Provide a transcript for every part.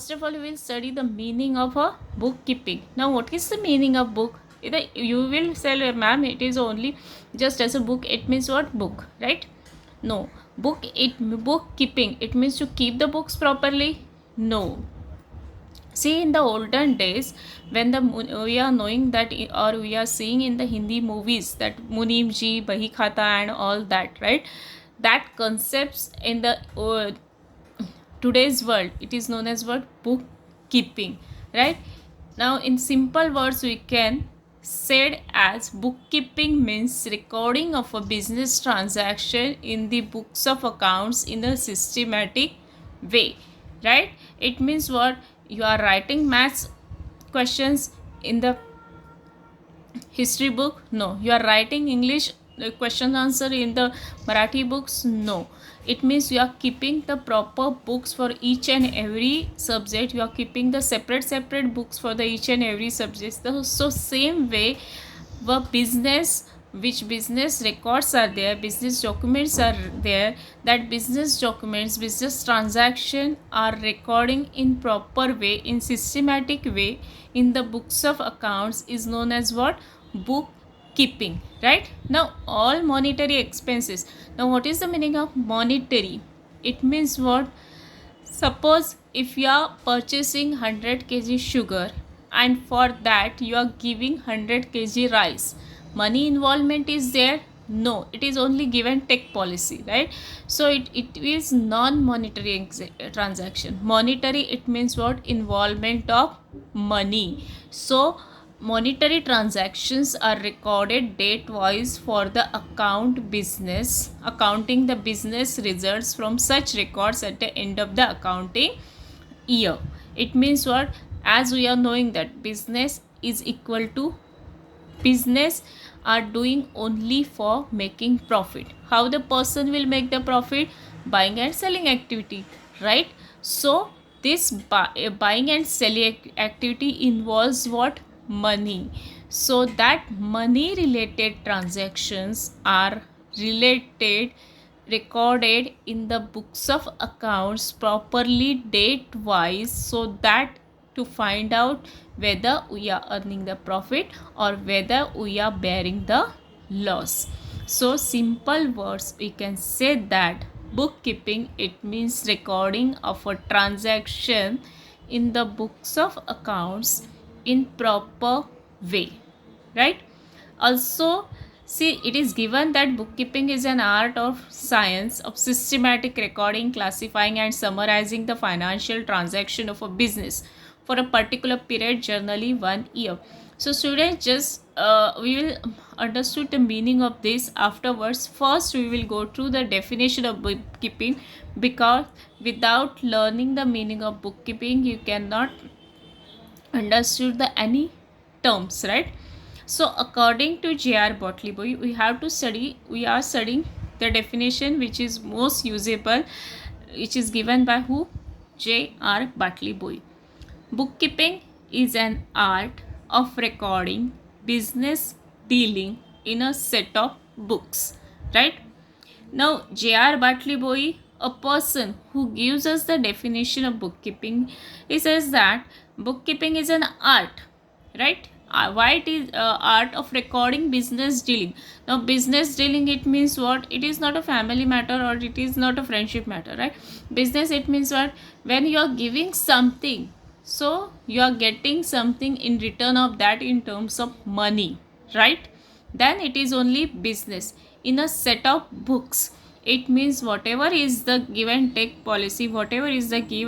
first of all we will study the meaning of a bookkeeping. Now what is the meaning of book? You will say, ma'am, it is only just as a book. It means what? Book, right? No. Bookkeeping, it means to keep the books properly? No. See, in the olden days, when we are knowing that, or we are seeing in the Hindi movies that Munim ji, Bahi Khata and all that, right? That concepts in the today's world, it is known as what? Bookkeeping, right? Now, in simple words, we can said as bookkeeping means recording of a business transaction in the books of accounts in a systematic way, right? It means what? You are writing maths questions in the history book? No. You are writing English question answer in the Marathi books? No. It means you are keeping the proper books for each and every subject. You are keeping the separate books for the each and every subject. So same way, the business, which business records are there, business documents are there, that business documents, business transaction are recording in proper way, in systematic way in the books of accounts is known as what? Bookkeeping, right? Now all monetary expenses. Now what is the meaning of monetary? It means what? Suppose if you are purchasing 100 kg sugar and for that you are giving 100 kg rice, money involvement is there? No, it is only give and take policy, right? So it is non-monetary transaction. Monetary, it means what? Involvement of money. So monetary transactions are recorded date wise for the account business, accounting the business results from such records at the end of the accounting year. It means what? As we are knowing that business is equal to, business are doing only for making profit. How the person will make the profit? Buying and selling activity, right? So this buying and selling activity involves what? Money. So that money related transactions are recorded in the books of accounts properly date wise, so that to find out whether we are earning the profit or whether we are bearing the loss. So simple words, we can say that bookkeeping, it means recording of a transaction in the books of accounts in proper way, right? Also, see, it is given that bookkeeping is an art of science of systematic recording, classifying and summarizing the financial transaction of a business for a particular period, generally 1 year. So students, just we will understood the meaning of this afterwards. First we will go through the definition of bookkeeping, because without learning the meaning of bookkeeping you cannot understood the any terms, right? So according to J.R. Bartleby, we are studying the definition which is most usable, which is given by who? J.R. Bartleby. Bookkeeping is an art of recording business dealing in a set of books, right? Now, J.R. Bartleby, a person who gives us the definition of bookkeeping, he says that bookkeeping is an art, right? Why it is art of recording business dealing. Now, business dealing, it means what? It is not a family matter or it is not a friendship matter, right? Business, it means what? When you are giving something, so you are getting something in return of that in terms of money, right? Then it is only business. In a set of books, it means whatever is the give and take policy, whatever is the give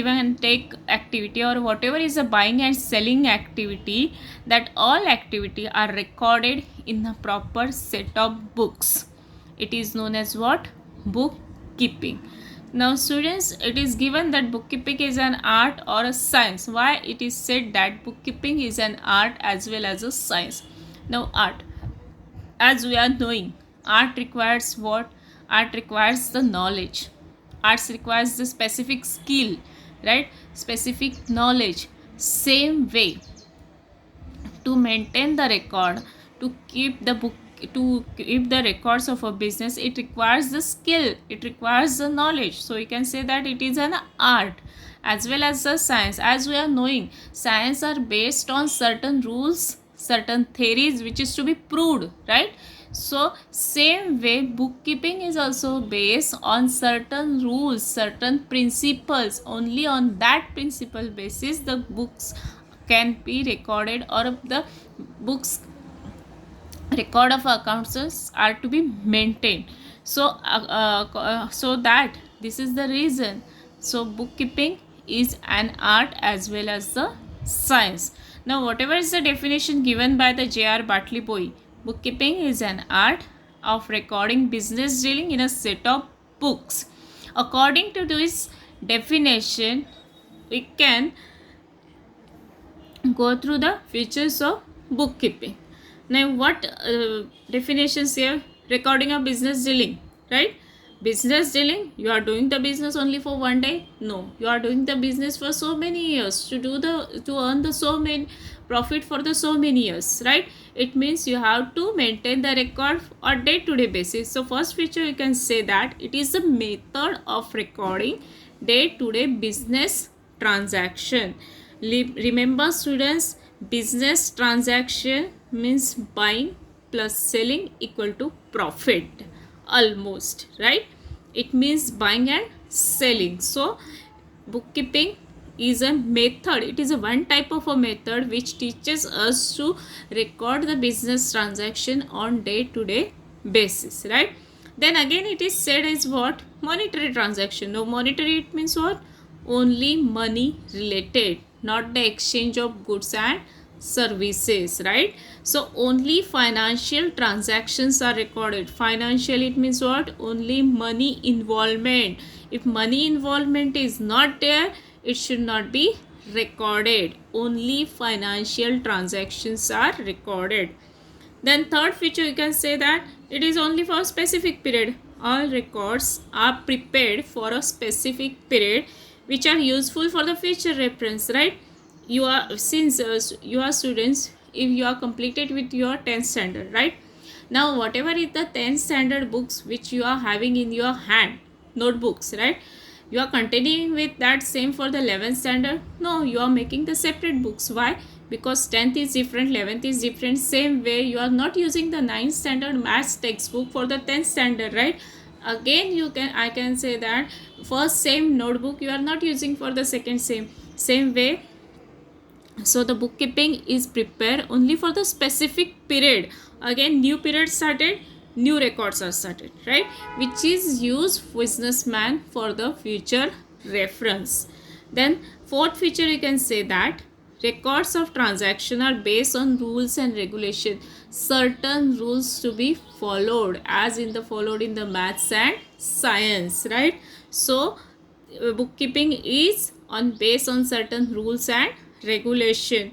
and take activity, or whatever is the buying and selling activity, that all activity are recorded in a proper set of books. It is known as what? Bookkeeping. Now students, it is given that bookkeeping is an art or a science. Why it is said that bookkeeping is an art as well as a science? Now art, as we are knowing, art requires what? Art requires the knowledge. Arts requires the specific skill, right? Specific knowledge. Same way, to maintain the record, to keep the book, to keep the records of a business, it requires the skill, it requires the knowledge. So you can say that it is an art as well as the science. As we are knowing, science are based on certain rules, certain theories which is to be proved, right? So same way bookkeeping is also based on certain rules, certain principles. Only on that principle basis the books can be recorded, or the books record of accounts are to be maintained. So that this is the reason. So bookkeeping is an art as well as the science. Now whatever is the definition given by the J.R. Bartley Boy, bookkeeping is an art of recording business dealing in a set of books. According to this definition, we can go through the features of bookkeeping. Now what definitions here? Recording of business dealing, right? Business dealing, you are doing the business only for one day? No, you are doing the business for so many years to earn the so many profit for the so many years, right? It means you have to maintain the record on day-to-day basis. So first feature you can say that it is the method of recording day-to-day business transaction. Remember students, business transaction means buying plus selling equal to profit, almost, right? It means buying and selling. So bookkeeping is a method, it is a one type of a method which teaches us to record the business transaction on day-to-day basis, right? Then again it is said as what? Monetary transaction. Now monetary, it means what? Only money related, not the exchange of goods and services, right? So only financial transactions are recorded. Financial, it means what? Only money involvement. If money involvement is not there, it should not be recorded. Only financial transactions are recorded. Then third feature you can say that it is only for a specific period. All records are prepared for a specific period which are useful for the future reference, right? You are, since you are students, if you are completed with your 10th standard, right? Now whatever is the 10th standard books which you are having in your hand, notebooks, right? You are continuing with that same for the 11th standard? No, you are making the separate books. Why? Because 10th is different, 11th is different. Same way you are not using the 9th standard maths textbook for the 10th standard, right? Again I can say that first same notebook you are not using for the second same way. So the bookkeeping is prepared only for the specific period. Again new period started, new records are started, right? Which is used businessman for the future reference. Then fourth feature you can say that records of transaction are based on rules and regulation. Certain rules to be followed as in the followed in the maths and science, right? So bookkeeping is on based on certain rules and regulation.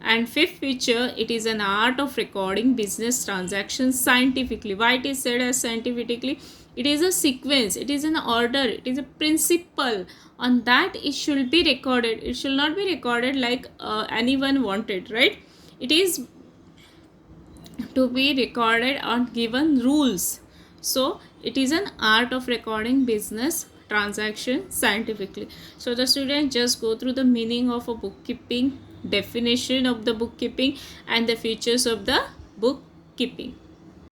And fifth feature, it is an art of recording business transactions scientifically. Why it is said as scientifically? It is a sequence, it is an order, it is a principle. On that it should be recorded. It should not be recorded like anyone wanted, right? It is to be recorded on given rules. So it is an art of recording business transaction scientifically. So the student just go through the meaning of a bookkeeping, definition of the bookkeeping, and the features of the bookkeeping.